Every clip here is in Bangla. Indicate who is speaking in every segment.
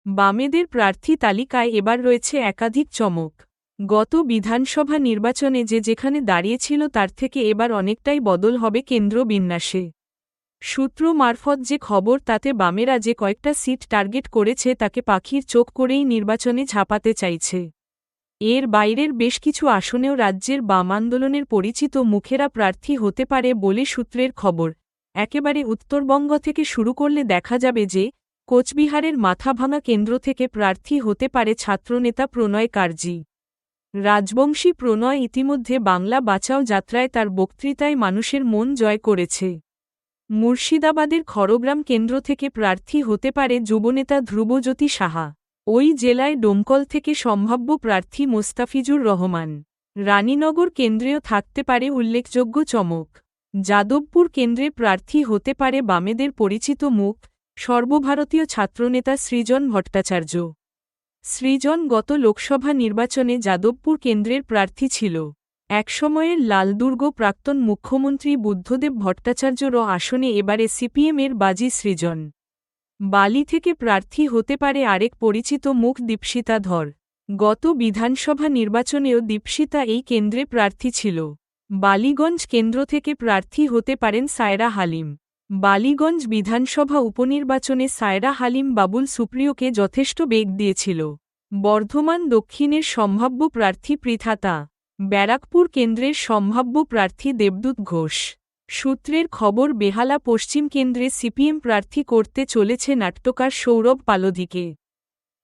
Speaker 1: বামেদের প্রার্থী তালিকায় এবার রয়েছে একাধিক চমক। গত বিধানসভা নির্বাচনে যেখানে দাঁড়িয়েছিল তার থেকে এবার অনেকটাই বদল হবে কেন্দ্র বিন্যাসে। সূত্র মারফত যে খবর তাতে বামেরা যে কয়েকটা সিট টার্গেট করেছে তাকে পাখির চোখ করেই নির্বাচনে ঝাঁপাতে চাইছে। এর বাইরের বেশ কিছু আসনেও রাজ্যের বাম আন্দোলনের পরিচিত মুখেরা প্রার্থী হতে পারে বলে সূত্রের খবর। একেবারে উত্তরবঙ্গ থেকে শুরু করলে দেখা যাবে যে কোচবিহারের মাথাভাঙা কেন্দ্র থেকে প্রার্থী হতে পারে ছাত্রনেতা প্রণয় কার্জি। রাজবংশী প্রণয় ইতিমধ্যে বাংলা বাঁচাও যাত্রায় তার বক্তৃতায় মানুষের মন জয় করেছে। মুর্শিদাবাদের খড়গ্রাম কেন্দ্র থেকে প্রার্থী হতে পারে যুবনেতা ধ্রুবজ্যোতি সাহা। ওই জেলায় ডোমকল থেকে সম্ভাব্য প্রার্থী মোস্তাফিজুর রহমান। রানীনগর কেন্দ্রেও থাকতে পারে উল্লেখযোগ্য চমক। যাদবপুর কেন্দ্রে প্রার্থী হতে পারে বামেদের পরিচিত মুখ, সর্বভারতীয় ছাত্রনেতা সৃজন ভট্টাচার্য। সৃজন গত লোকসভা নির্বাচনে যাদবপুর কেন্দ্রের প্রার্থী ছিল। একসময়ের লালদুর্গ প্রাক্তন মুখ্যমন্ত্রী বুদ্ধদেব ভট্টাচার্যর আসনে এবারে সিপিএমের বাজি সৃজন। বালি থেকে প্রার্থী হতে পারে আরেক পরিচিত মুখ দীপশিতা ধর। গত বিধানসভা নির্বাচনেও দীপশিতা এই কেন্দ্রে প্রার্থী ছিল। বালিগঞ্জ কেন্দ্র থেকে প্রার্থী হতে পারেন সায়রা হালিম। বালিগঞ্জ বিধানসভা উপনির্বাচনে সায়রা হালিম বাবুল সুপ্রিয়কে যথেষ্ট বেগ দিয়েছিল। বর্ধমান দক্ষিণের সম্ভাব্য প্রার্থী পৃথাতা। ব্যারাকপুর কেন্দ্রের সম্ভাব্য প্রার্থী দেবদূত ঘোষ। সূত্রের খবর বেহালা পশ্চিম কেন্দ্রে সিপিএম প্রার্থী করতে চলেছে নাট্যকার সৌরভ পালোধিকে।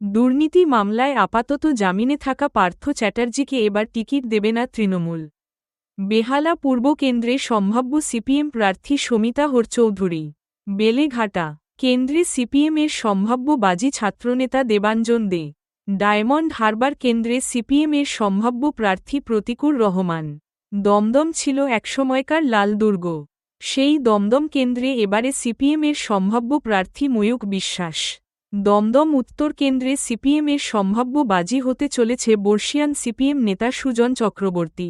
Speaker 1: দুর্নীতি মামলায় আপাতত জামিনে থাকা পার্থ চ্যাটার্জিকে এবার টিকিট দেবে না তৃণমূল। বেহালা পূর্ব কেন্দ্রে সম্ভাব্য সিপিএম প্রার্থী সমিতা হরচৌধুরী। বেলেঘাটা কেন্দ্রে সিপিএমের সম্ভাব্য বাজি ছাত্রনেতা দেবাঞ্জন দে। ডায়মন্ড হারবার কেন্দ্রে সিপিএমের সম্ভাব্য প্রার্থী প্রতিকুর রহমান। দমদম ছিল একসময়কার লালদুর্গ। সেই দমদম কেন্দ্রে এবারে সিপিএমের সম্ভাব্য প্রার্থী ময়ূক বিশ্বাস। দমদম উত্তর কেন্দ্রে সিপিএমের সম্ভাব্য বাজি হতে চলেছে বর্ষিয়ান সিপিএম নেতা সুজন চক্রবর্তী।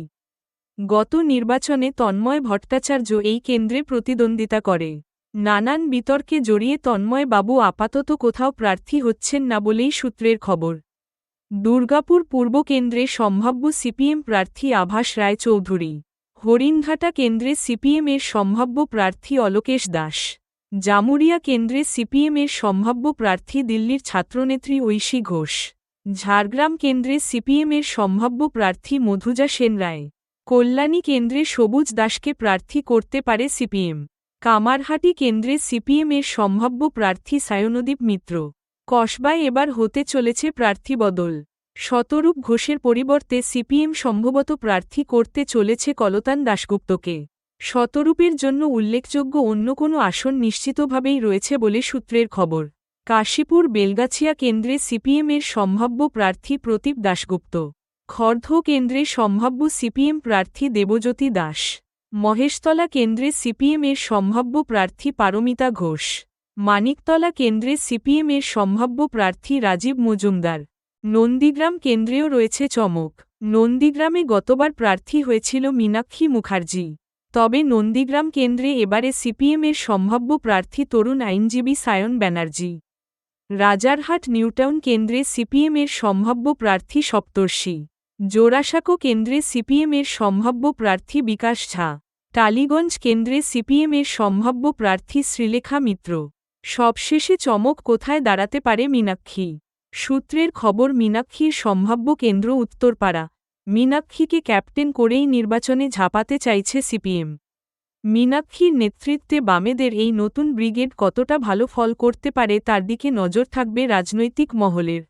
Speaker 1: গত নির্বাচনে তন্ময় ভট্টাচার্য এই কেন্দ্রে প্রতিদ্বন্দ্বিতা করে। নানান বিতর্কে জড়িয়ে তন্ময় বাবু আপাতত কোথাও প্রার্থী হচ্ছেন না বলেই সূত্রের খবর। দুর্গাপুর পূর্ব কেন্দ্রে সম্ভাব্য সিপিএম প্রার্থী আভাস রায় চৌধুরী। হরিণঘাটা কেন্দ্রে সিপিএমের সম্ভাব্য প্রার্থী অলোকেশ দাস। জামুরিয়া কেন্দ্রে সিপিএমের সম্ভাব্য প্রার্থী দিল্লির ছাত্রনেত্রী ঐশী ঘোষ। ঝাড়গ্রাম কেন্দ্রে সিপিএমের সম্ভাব্য প্রার্থী মধুজা সেন রায়। কল্যাণী কেন্দ্রে সবুজ দাসকে প্রার্থী করতে পারে সিপিএম। কামারহাটি কেন্দ্রে সিপিএমের সম্ভাব্য প্রার্থী সায়নদীপ মিত্র। কসবায় এবার হতে চলেছে প্রার্থী বদল। শতরূপ ঘোষের পরিবর্তে সিপিএম সম্ভবত প্রার্থী করতে চলেছে কলতান দাশগুপ্তকে। শতরূপের জন্য উল্লেখযোগ্য অন্য কোনো আসন নিশ্চিতভাবেই রয়েছে বলে সূত্রের খবর। কাশীপুর বেলগাছিয়া কেন্দ্রে সিপিএমের সম্ভাব্য প্রার্থী প্রদীপ দাশগুপ্ত। খর্ধ কেন্দ্রে সম্ভাব্য সিপিএম প্রার্থী দেবজ্যোতি দাস। মহেশতলা কেন্দ্রে সিপিএমের সম্ভাব্য প্রার্থী পারমিতা ঘোষ। মানিকতলা কেন্দ্রে সিপিএমের সম্ভাব্য প্রার্থী রাজীব মজুমদার। নন্দীগ্রাম কেন্দ্রেও রয়েছে চমক। নন্দীগ্রামে গতবার প্রার্থী হয়েছিল মীনাক্ষী মুখার্জি। তবে নন্দীগ্রাম কেন্দ্রে এবারে সিপিএমের সম্ভাব্য প্রার্থী তরুণ আইনজীবী সায়ন ব্যানার্জি। রাজারহাট নিউটাউন কেন্দ্রে সিপিএমের সম্ভাব্য প্রার্থী সপ্তর্ষি। জোড়াসাঁকো কেন্দ্রে সিপিএমের সম্ভাব্য প্রার্থী বিকাশ ঝা। টালিগঞ্জ কেন্দ্রে সিপিএমের সম্ভাব্য প্রার্থী শ্রীলেখা মিত্র। সবশেষে চমক কোথায় দাঁড়াতে পারে মীনাক্ষী। সূত্রের খবর মীনাক্ষীর সম্ভাব্য কেন্দ্র উত্তরপাড়া। মীনাক্ষীকে ক্যাপ্টেন করেই নির্বাচনে ঝাঁপাতে চাইছে সিপিএম। মীনাক্ষীর নেতৃত্বে বামেদের এই নতুন ব্রিগেড কতটা ভালো ফল করতে পারে তার দিকে নজর থাকবে রাজনৈতিক মহলের।